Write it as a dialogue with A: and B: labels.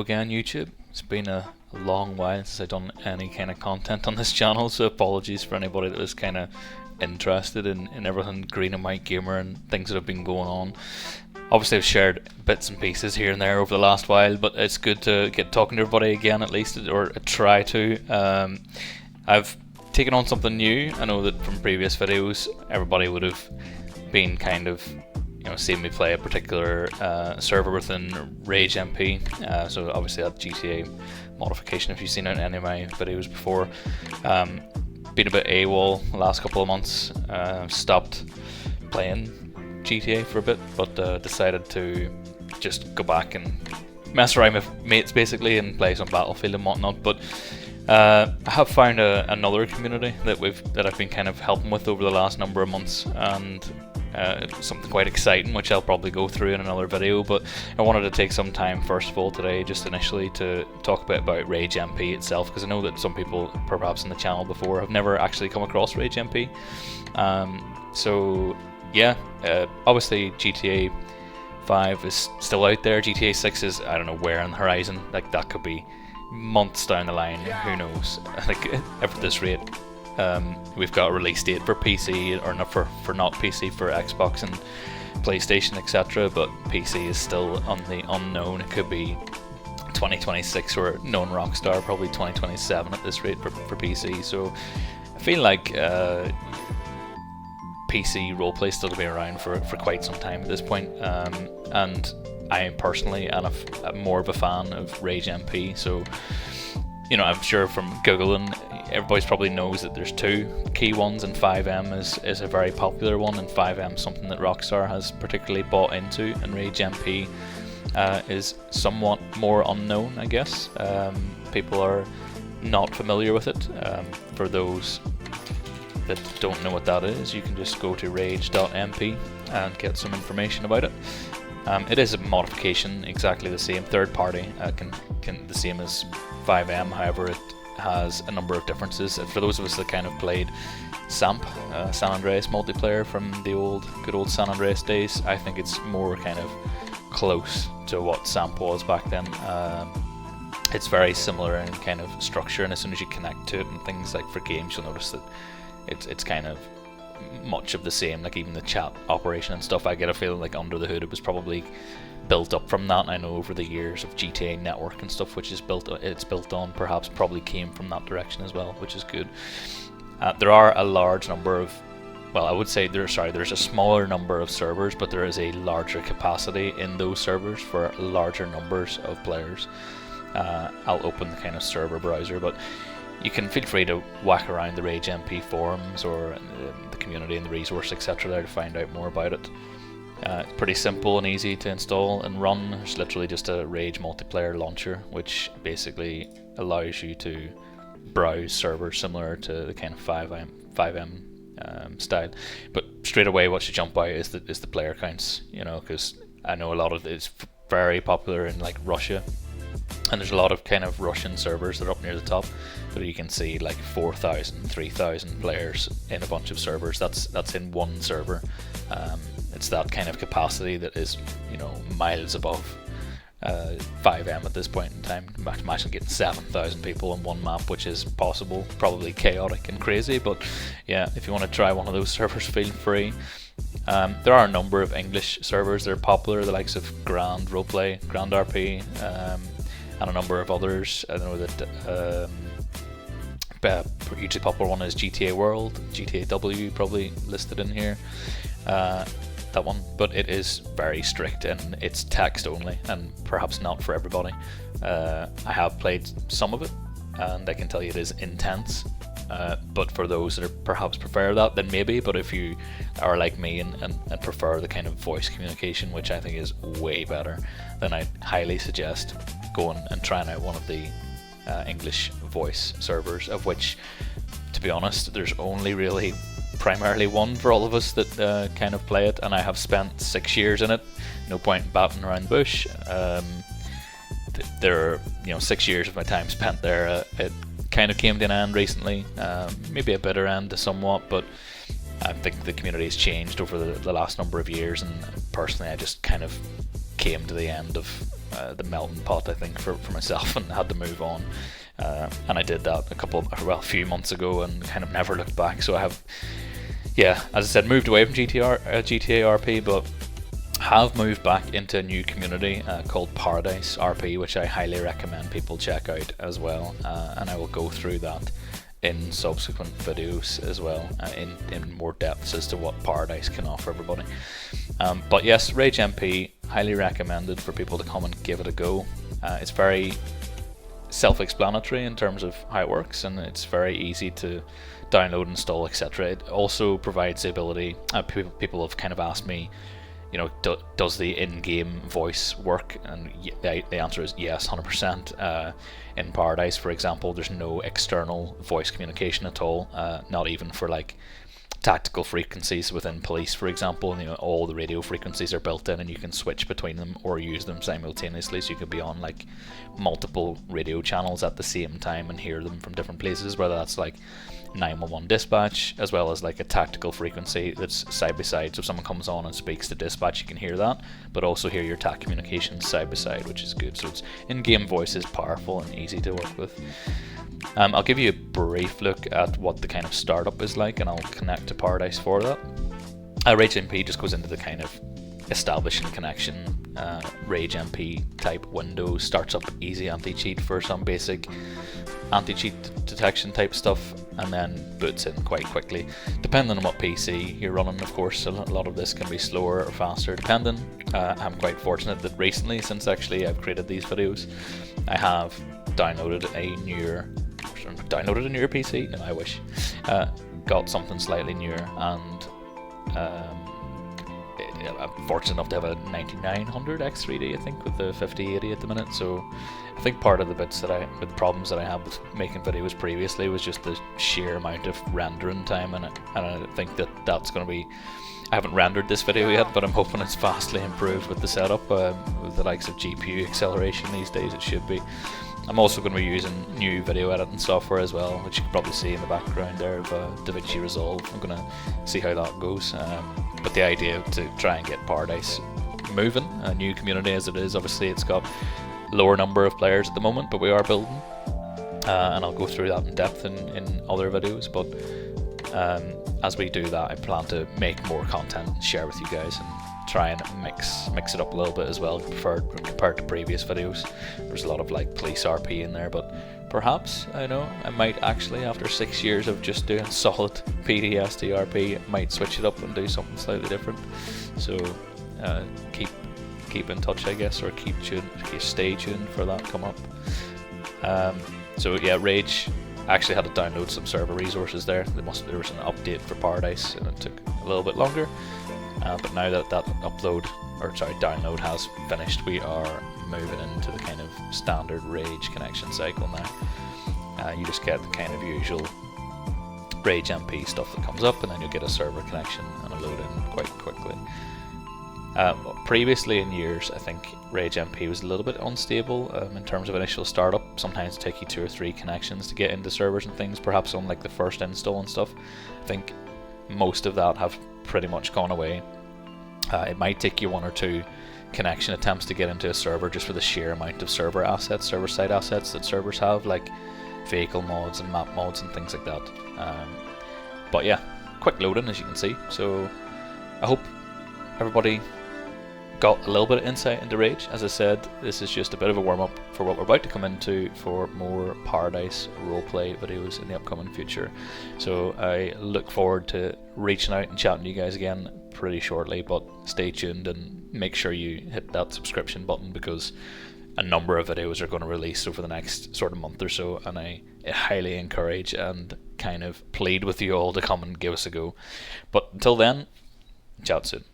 A: again, YouTube. It's been a long while since I've done any kind of content on this channel, so apologies for anybody that was kind of interested in everything green and white gamer and things that have been going on. Obviously I've shared bits and pieces here and there over the last while, but it's good to get talking to everybody again at least, or try to. I've taken on something new. I know that from previous videos everybody would have been kind of seeing me play a particular server within RageMP, so obviously that GTA modification, if you've seen it in any of my videos before. Been a bit AWOL the last couple of months, stopped playing GTA for a bit, but decided to just go back and mess around with mates basically and play some Battlefield and whatnot. But I have found another community that I've been kind of helping with over the last number of months, and something quite exciting which I'll probably go through in another video. But I wanted to take some time first of all today, just initially, to talk a bit about RageMP itself, because I know that some people perhaps on the channel before have never actually come across RageMP. So yeah, obviously GTA 5 is still out there. GTA 6 is, I don't know where on the horizon, like that could be months down the line, who knows. I think at this rate we've got a release date for PC, or not for not PC, for Xbox and PlayStation, etc. But PC is still on the unknown. It could be 2026, or known Rockstar probably 2027 at this rate for PC. So I feel like PC roleplay is still to be around for quite some time at this point. And I personally am more of a fan of RageMP. So I'm sure from Googling, everybody probably knows that there's two key ones, and FiveM is a very popular one, and FiveM is something that Rockstar has particularly bought into, and RageMP is somewhat more unknown, I guess. People are not familiar with it. For those that don't know what that is, you can just go to rage.mp and get some information about it. It is a modification, exactly the same, third party, the same as FiveM. However, it has a number of differences. For those of us that kind of played SAMP, San Andreas multiplayer from the good old San Andreas days, I think it's more kind of close to what SAMP was back then. It's very similar in kind of structure, and as soon as you connect to it and things like for games, you'll notice that it's kind of much of the same. Like even the chat operation and stuff, I get a feeling like under the hood it was probably built up from that. And I know over the years of GTA Network and stuff, which is built on, perhaps probably came from that direction as well, which is good. There are a large number of, well, I would say there's a smaller number of servers, but there is a larger capacity in those servers for larger numbers of players. I'll open the kind of server browser, but you can feel free to whack around the RageMP forums or the community and the resource, etc. there to find out more about it. It's pretty simple and easy to install and run. It's literally just a Rage multiplayer launcher, which basically allows you to browse servers similar to the kind of FiveM style. But straight away what should jump out is the player counts, because I know a lot of it's very popular in like Russia. And there's a lot of kind of Russian servers that are up near the top, but you can see like 4,000, 3,000 players in a bunch of servers. That's in one server. It's that kind of capacity that is, miles above FiveM at this point in time. Imagine getting 7,000 people on one map, which is possible, probably chaotic and crazy. But yeah, if you want to try one of those servers, feel free. There are a number of English servers that are popular, the likes of Grand Roleplay, Grand RP, and a number of others. I know that hugely popular one is GTA World, GTA W probably listed in here, that one, but it is very strict and it's text only, and perhaps not for everybody. I have played some of it and I can tell you it is intense. But for those that perhaps prefer that, then maybe. But if you are like me and prefer the kind of voice communication, which I think is way better, then I highly suggest going and trying out one of the English voice servers, of which, to be honest, there's only really primarily one for all of us that kind of play it, and I have spent 6 years in it. No point batting around the bush. There are 6 years of my time spent there. It kind of came to an end recently, maybe a bitter end somewhat, but I think the community has changed over the last number of years, and personally I just kind of came to the end of the melting pot, I think, for myself, and had to move on. And I did that a few months ago, and kind of never looked back. So I have, yeah, as I said, moved away from GTA RP, but have moved back into a new community called Paradise RP, which I highly recommend people check out as well. And I will go through that in subsequent videos as well, in more depths as to what Paradise can offer everybody. But yes, RageMP, highly recommended for people to come and give it a go. It's very self-explanatory in terms of how it works, and it's very easy to download, install, etc. It also provides the ability, people have kind of asked me, you know, does the in-game voice work? And the answer is yes, 100%. In Paradise, for example, there's no external voice communication at all, not even for like tactical frequencies within police, for example. You know, all the radio frequencies are built in, and you can switch between them or use them simultaneously, so you could be on like multiple radio channels at the same time and hear them from different places, whether that's like 911 dispatch, as well as like a tactical frequency that's side by side. So if someone comes on and speaks to dispatch, you can hear that, but also hear your TAC communications side by side, which is good. So it's in-game voice is powerful and easy to work with. I'll give you a brief look at what the kind of startup is like, and I'll connect to Paradise for that. RageMP just goes into the kind of establishing connection, RageMP type window, starts up easy anti-cheat for some basic anti-cheat detection type stuff, and then boots in quite quickly, depending on what PC you're running. Of course, a lot of this can be slower or faster depending. I'm quite fortunate that recently, since actually I've created these videos, I have downloaded a newer PC. No, I wish. Got something slightly newer, and I'm fortunate enough to have a 9900 X3D, I think, with the 5080 at the minute. So I think part of the problems that I had with making videos previously was just the sheer amount of rendering time in it, and I think that's going to be. I haven't rendered this video yet, but I'm hoping it's vastly improved with the setup. With the likes of GPU acceleration these days, it should be. I'm also going to be using new video editing software as well, which you can probably see in the background there of DaVinci Resolve. I'm going to see how that goes. But the idea to try and get Paradise moving, a new community as it is, obviously it's got lower number of players at the moment, but we are building. And I'll go through that in depth in other videos. But as we do that, I plan to make more content and share with you guys, and try and mix it up a little bit as well, compared to previous videos. There's a lot of like police RP in there, but perhaps, I might actually, after 6 years of just doing solid PDSD RP, might switch it up and do something slightly different. So keep in touch, I guess, or stay tuned for that come up. So yeah, Rage actually had to download some server resources there. There was an update for Paradise, and it took a little bit longer. But now that download has finished, we are moving into the kind of standard Rage connection cycle now. You just get the kind of usual RageMP stuff that comes up, and then you'll get a server connection and a load in quite quickly. Previously in years, I think RageMP was a little bit unstable in terms of initial startup. Sometimes it take you 2 or 3 connections to get into servers and things, perhaps on like the first install and stuff. I think most of that have pretty much gone away. It might take you 1 or 2 connection attempts to get into a server, just for the sheer amount of server-side assets that servers have, like vehicle mods and map mods and things like that. But yeah, quick loading, as you can see. So I hope everybody got a little bit of insight into Rage. As I said, this is just a bit of a warm-up for what we're about to come into for more Paradise roleplay videos in the upcoming future. So I look forward to reaching out and chatting to you guys again pretty shortly, but stay tuned and make sure you hit that subscription button, because a number of videos are going to release over the next sort of month or so, and I highly encourage and kind of plead with you all to come and give us a go. But until then, chat soon.